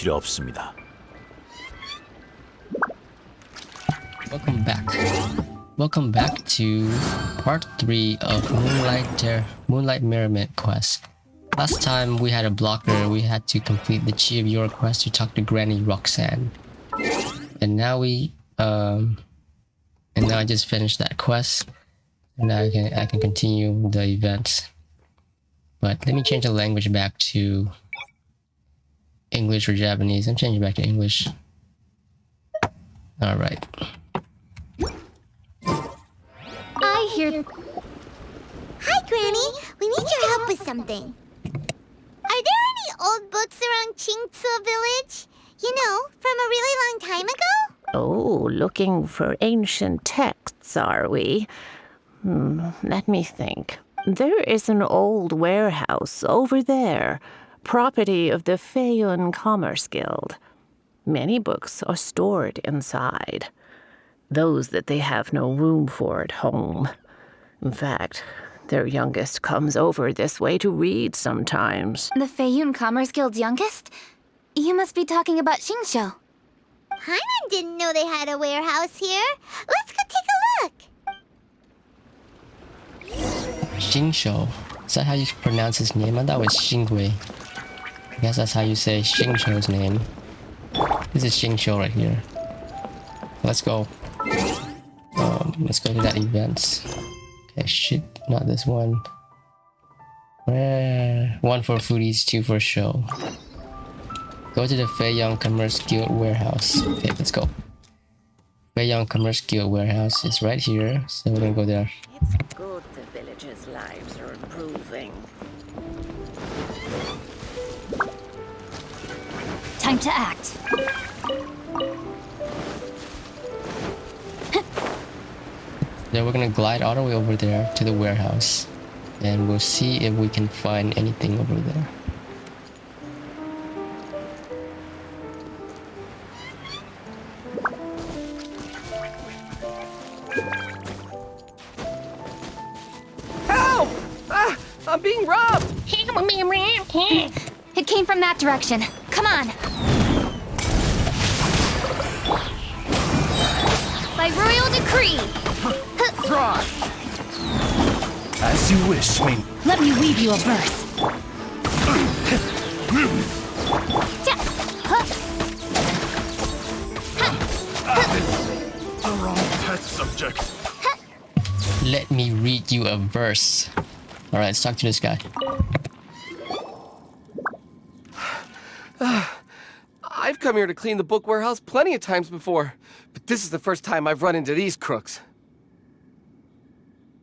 필요 없습니다. Welcome back to part 3 of Moonlight Merriment quest. Last time we had a blocker. We had to complete the Chi of Your quest to talk to Granny Roxanne. And now I just finished that quest. And now I can continue the events. But let me change the language back to English or Japanese. I'm changing back to English. Alright. I hear... Hi, Granny! We need your help with something. Are there any old books around Qingce Village? You know, from a really long time ago? Oh, looking for ancient texts, are we? Let me think. There is an old warehouse over there, property of the Feiyun Commerce Guild. Many books are stored inside. Those that they have no room for at home. In fact, their youngest comes over this way to read sometimes. The Feiyun Commerce Guild's youngest? You must be talking about Xingqiu. Paimon didn't know they had a warehouse here. Let's go take a look. Xingqiu. Is that how you pronounce his name? I thought it was Xingwei. I guess that's how you say Xingqiu's name. This is Xingqiu right here. Let's go. Let's go to that events. Okay, shit, not this one. One for foodies, two for show. Go to the Feiyang Commerce Guild warehouse. Okay, let's go. Feiyang Commerce Guild warehouse is right here, so we're gonna go there. It's good the villagers' lives are improving. Time to act. Then we're gonna glide all the way over there to the warehouse, and we'll see if we can find anything over there. Help! I'm being robbed! It came from that direction. Come on. By royal decree. Try! As you wish, Ming. Let me weave you a verse. The wrong test subject. Let me read you a verse. Alright, let's talk to this guy. I've come here to clean the book warehouse plenty of times before, but this is the first time I've run into these crooks.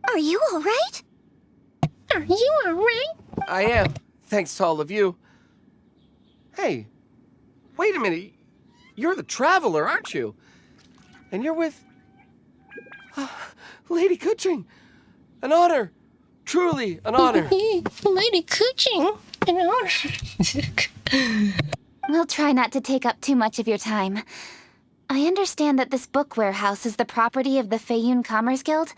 Are you all right? Are you all right? I am, thanks to all of you. Hey, wait a minute. You're the traveler, aren't you? And you're with... Lady Kuching. An honor. Truly an honor. Lady Kuching? An honor. We'll try not to take up too much of your time. I understand that this book warehouse is the property of the Feiyun Commerce Guild.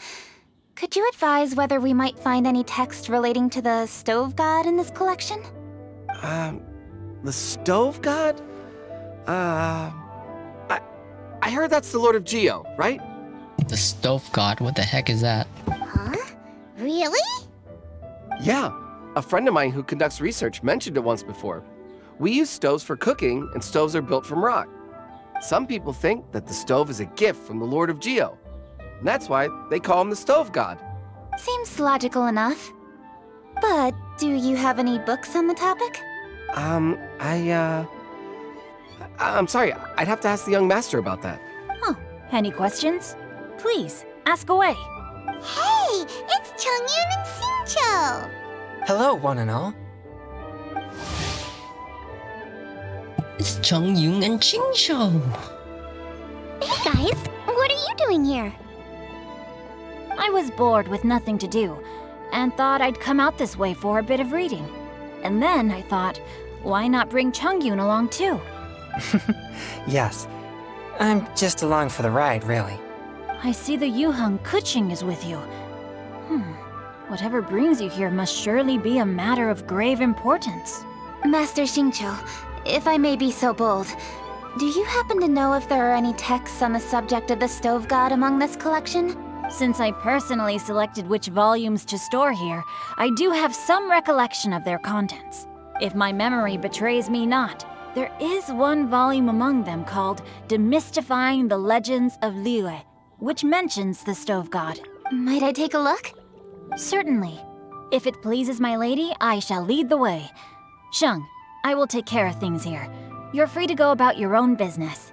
Could you advise whether we might find any text relating to the stove god in this collection? The stove god? I heard that's the Lord of Geo, right? The stove god? What the heck is that? Huh? Really? Yeah, a friend of mine who conducts research mentioned it once before. We use stoves for cooking, and stoves are built from rock. Some people think that the stove is a gift from the Lord of Geo. And that's why they call him the stove god. Seems logical enough. But do you have any books on the topic? I'm sorry, I'd have to ask the young master about that. Oh, any questions? Please, ask away. Hey, it's Chongyun and Xingqiu. Hello, one and all. It's Chongyun and Xingqiu. Hey guys, what are you doing here? I was bored with nothing to do, and thought I'd come out this way for a bit of reading. And then I thought, why not bring Chongyun along too? Yes, I'm just along for the ride, really. I see the Yuheng Kuching is with you. Whatever brings you here must surely be a matter of grave importance. Master Xingqiu, if I may be so bold, do you happen to know if there are any texts on the subject of the stove god among this collection? Since I personally selected which volumes to store here, I do have some recollection of their contents. If my memory betrays me not, there is one volume among them called Demystifying the Legends of Eula, which mentions the stove god. Might I take a look? Certainly. If it pleases my lady, I shall lead the way. Xiang, I will take care of things here. You're free to go about your own business.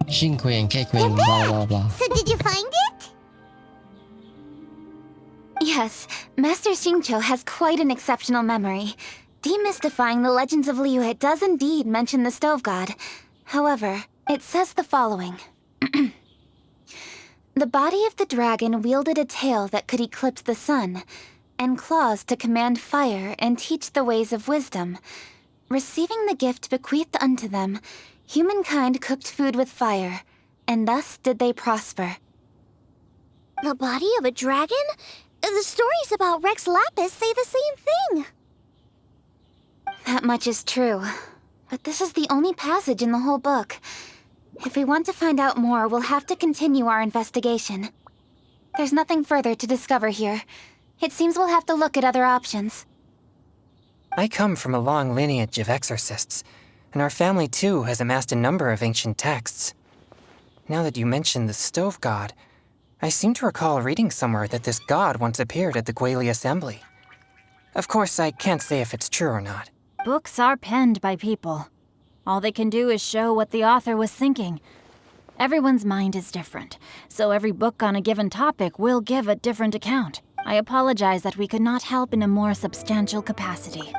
Xin Queen, K Queen, blah blah blah. So did you find it? Yes, Master Xingqiu has quite an exceptional memory. Demystifying the legends of Liu does indeed mention the stove god. However, it says the following. The body of the dragon wielded a tail that could eclipse the sun, and claws to command fire and teach the ways of wisdom. Receiving the gift bequeathed unto them, humankind cooked food with fire, and thus did they prosper. The body of a dragon? The stories about Rex Lapis say the same thing. That much is true, but this is the only passage in the whole book. If we want to find out more, we'll have to continue our investigation. There's nothing further to discover here. It seems we'll have to look at other options. I come from a long lineage of exorcists, and our family too has amassed a number of ancient texts. Now that you mention the stove god, I seem to recall reading somewhere that this god once appeared at the Guili Assembly. Of course, I can't say if it's true or not. Books are penned by people. All they can do is show what the author was thinking. Everyone's mind is different, so every book on a given topic will give a different account. I apologize that we could not help in a more substantial capacity.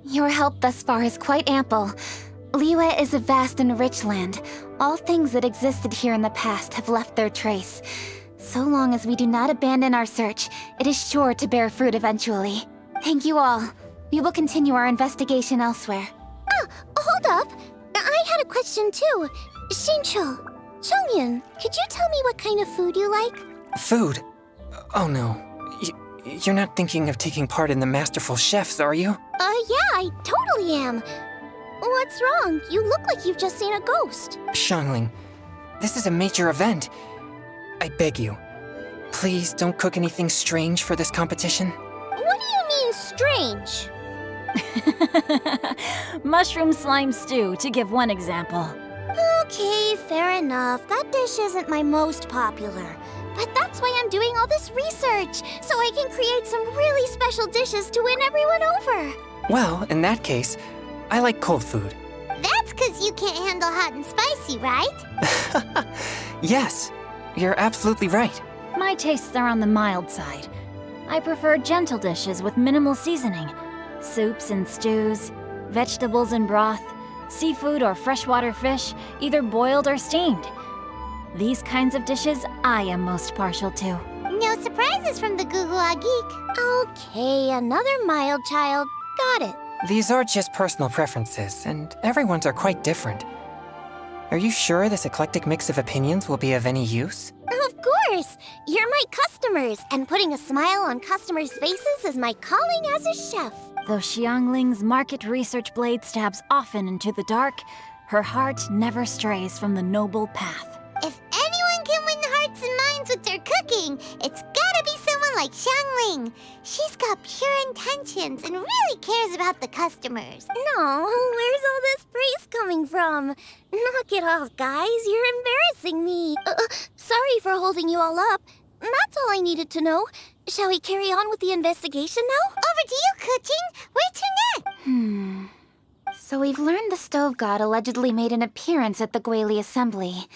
Your help thus far is quite ample. Liyue is a vast and rich land. All things that existed here in the past have left their trace. So long as we do not abandon our search, it is sure to bear fruit eventually. Thank you all. We will continue our investigation elsewhere. Hold up. I had a question too. Xingqiu, Chongyan, could you tell me what kind of food you like? Food? Oh no. You're not thinking of taking part in the Masterful Chefs, are you? Yeah, I totally am. What's wrong? You look like you've just seen a ghost. Xiangling, this is a major event. I beg you, please don't cook anything strange for this competition. What do you mean, strange? Mushroom slime stew, to give one example. Okay, fair enough. That dish isn't my most popular. But that's why I'm doing all this research, so I can create some really special dishes to win everyone over. Well, in that case, I like cold food. That's because you can't handle hot and spicy, right? Yes, you're absolutely right. My tastes are on the mild side. I prefer gentle dishes with minimal seasoning. Soups and stews, vegetables and broth, seafood or freshwater fish, either boiled or steamed. These kinds of dishes I am most partial to. No surprises from the Gugua Geek. Okay, another mild child. Got it. These are just personal preferences, and everyone's are quite different. Are you sure this eclectic mix of opinions will be of any use? Of course! You're my customers, and putting a smile on customers' faces is my calling as a chef. Though Xiangling's market research blade stabs often into the dark, her heart never strays from the noble path. If anyone can win hearts and minds with their cooking, it's gotta be someone like Xiangling. She's got pure intentions and really cares about the customers. No, where's all this praise coming from? Knock it off, guys. You're embarrassing me. Sorry for holding you all up. That's all I needed to know. Shall we carry on with the investigation now? Over to you, Kuching. Where to next? So we've learned the stove god allegedly made an appearance at the Guili Assembly.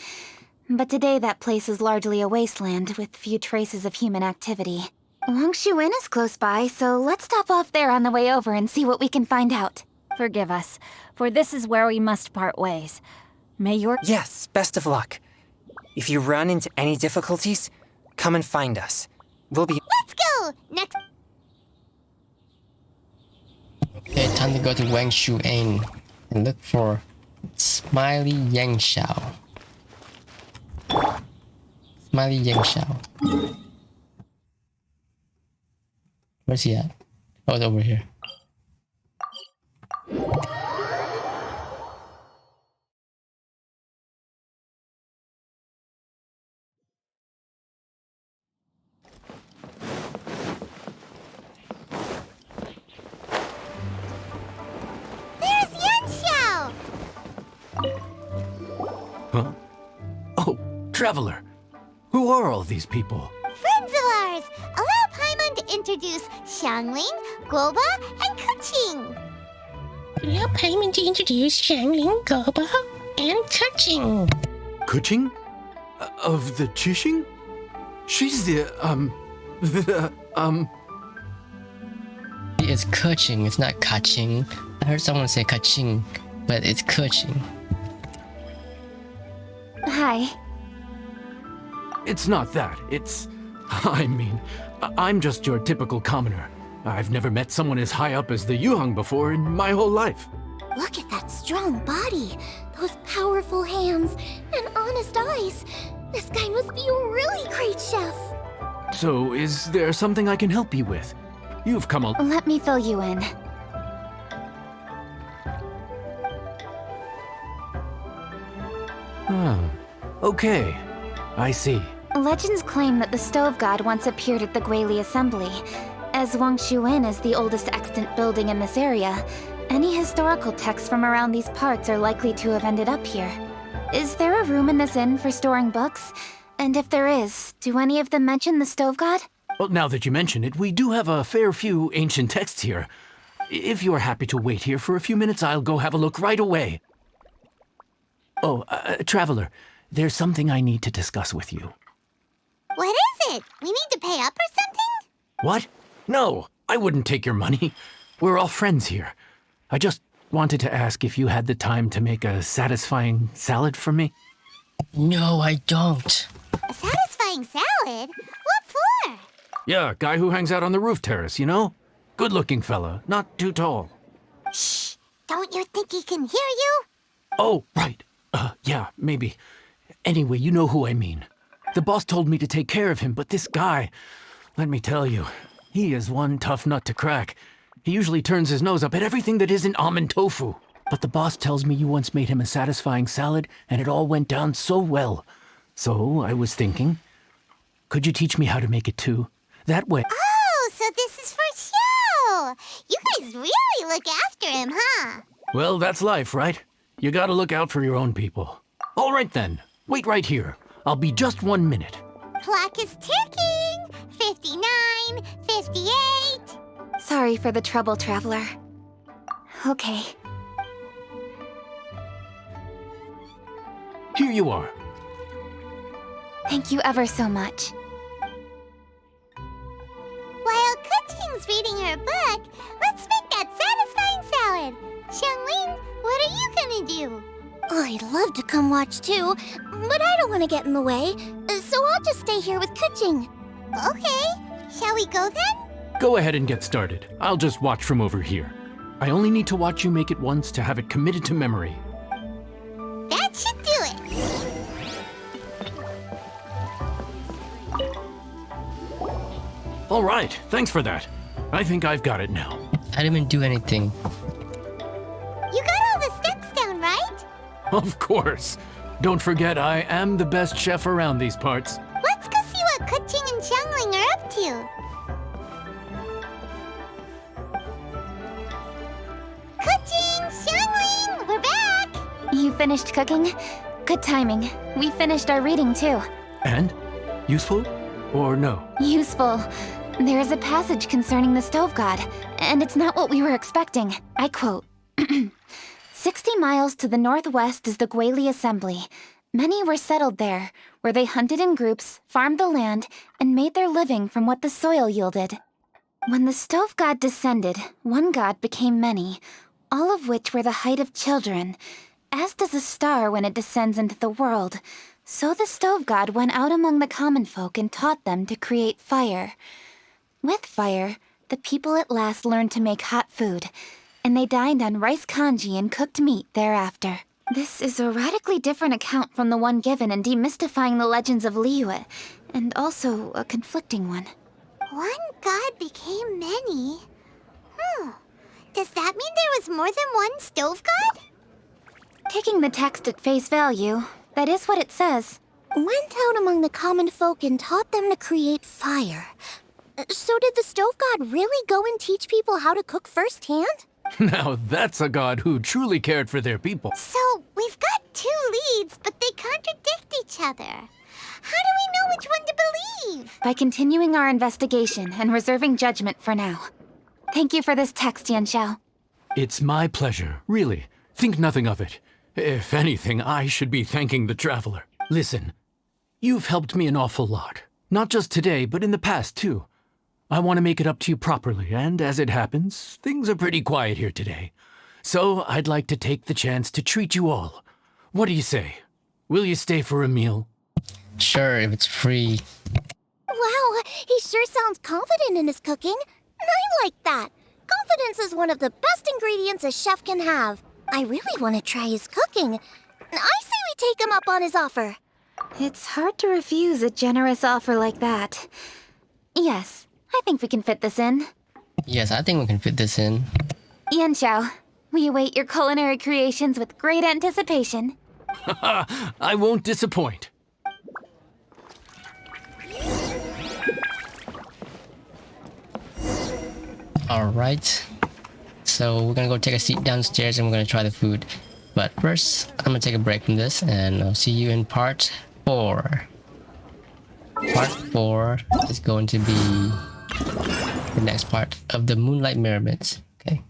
But today that place is largely a wasteland with few traces of human activity. Longshu Inn is close by, so let's stop off there on the way over and see what we can find out. Forgive us, for this is where we must part ways. May your... Yes, best of luck. If you run into any difficulties, come and find us. We'll be... Let's go! Next... Okay, time to go to Wangshu Inn and look for Smiley Yangxiao. Smiley Yangxiao. Where's he at? Oh, it's over here. Huh? Oh, Traveler. Who are all these people? Friends of ours! Allow Paimon to introduce Xiangling, Guoba, and Kuqing. Allow Paimon to introduce Xiangling, Goba, and Kuqing. Kuqing? Of the Chishing? She's It's Kuqing, it's not Kaching. I heard someone say Kaching, but it's Kuqing. Hi. It's not that. I'm just your typical commoner. I've never met someone as high up as the Yuhang before in my whole life. Look at that strong body, those powerful hands, and honest eyes. This guy must be a really great chef. So, is there something I can help you with? You've come a... Let me fill you in. Okay. I see. Legends claim that the Stove God once appeared at the Guili Assembly. As Wangshu Inn is the oldest extant building in this area, any historical texts from around these parts are likely to have ended up here. Is there a room in this inn for storing books? And if there is, do any of them mention the Stove God? Well, now that you mention it, we do have a fair few ancient texts here. If you are happy to wait here for a few minutes, I'll go have a look right away. Oh, Traveler, there's something I need to discuss with you. What is it? We need to pay up or something? What? No, I wouldn't take your money. We're all friends here. I just wanted to ask if you had the time to make a satisfying salad for me. No, I don't. A satisfying salad? What for? Yeah, guy who hangs out on the roof terrace, you know? Good-looking fella, not too tall. Shh! Don't you think he can hear you? Oh, right. Yeah, maybe. Anyway, you know who I mean. The boss told me to take care of him, but this guy, let me tell you, he is one tough nut to crack. He usually turns his nose up at everything that isn't almond tofu. But the boss tells me you once made him a satisfying salad, and it all went down so well. So I was thinking, could you teach me how to make it too? That way. Oh, so this is for show! You guys really look after him, huh? Well, that's life, right? You gotta look out for your own people. All right then, wait right here. I'll be just 1 minute. Clock is ticking! 59, 58... Sorry for the trouble, Traveler. Okay. Here you are. Thank you ever so much. While Kuqing's reading her book, let's make that satisfying salad. Xiangling, what are you gonna do? I'd love to come watch too, but I don't want to get in the way, so I'll just stay here with Kuqing. Okay, shall we go then? Go ahead and get started. I'll just watch from over here. I only need to watch you make it once to have it committed to memory. That should do it. All right, thanks for that. I think I've got it now. I didn't even do anything. You got all the steps down, right? Of course. Don't forget, I am the best chef around these parts. Let's go see what Kuqing and Xiangling are up to. Kuqing, Xiangling, we're back! You finished cooking? Good timing. We finished our reading too. And? Useful? Or no? Useful. There is a passage concerning the Stove God, and it's not what we were expecting. I quote, 60 miles to the northwest is the Guili Assembly. Many were settled there, where they hunted in groups, farmed the land, and made their living from what the soil yielded. When the Stove God descended, one god became many, all of which were the height of children. As does a star when it descends into the world, so the Stove God went out among the common folk and taught them to create fire. With fire, the people at last learned to make hot food, and they dined on rice congee and cooked meat thereafter. This is a radically different account from the one given in Demystifying the Legends of Liyue, and also a conflicting one. One god became many? Does that mean there was more than one Stove God? Taking the text at face value, that is what it says. Went out among the common folk and taught them to create fire. So did the Stove God really go and teach people how to cook firsthand? Now that's a god who truly cared for their people. So we've got two leads, but they kind each other. How do we know which one to believe? By continuing our investigation and reserving judgment for now. Thank you for this text, Yanxiao. It's my pleasure, really. Think nothing of it. If anything, I should be thanking the traveler. Listen, you've helped me an awful lot. Not just today, but in the past, too. I want to make it up to you properly, and as it happens, things are pretty quiet here today. So I'd like to take the chance to treat you all. What do you say? Will you stay for a meal? Sure, if it's free. Wow, he sure sounds confident in his cooking. I like that. Confidence is one of the best ingredients a chef can have. I really want to try his cooking. I say we take him up on his offer. It's hard to refuse a generous offer like that. Yes, I think we can fit this in. Yes, I think we can fit this in. Yanxiao, we await your culinary creations with great anticipation. I won't disappoint. Alright. So we're gonna go take a seat downstairs and we're gonna try the food. But first, I'm gonna take a break from this and I'll see you in part 4. Part 4 is going to be the next part of the Moonlight Merriment. Okay.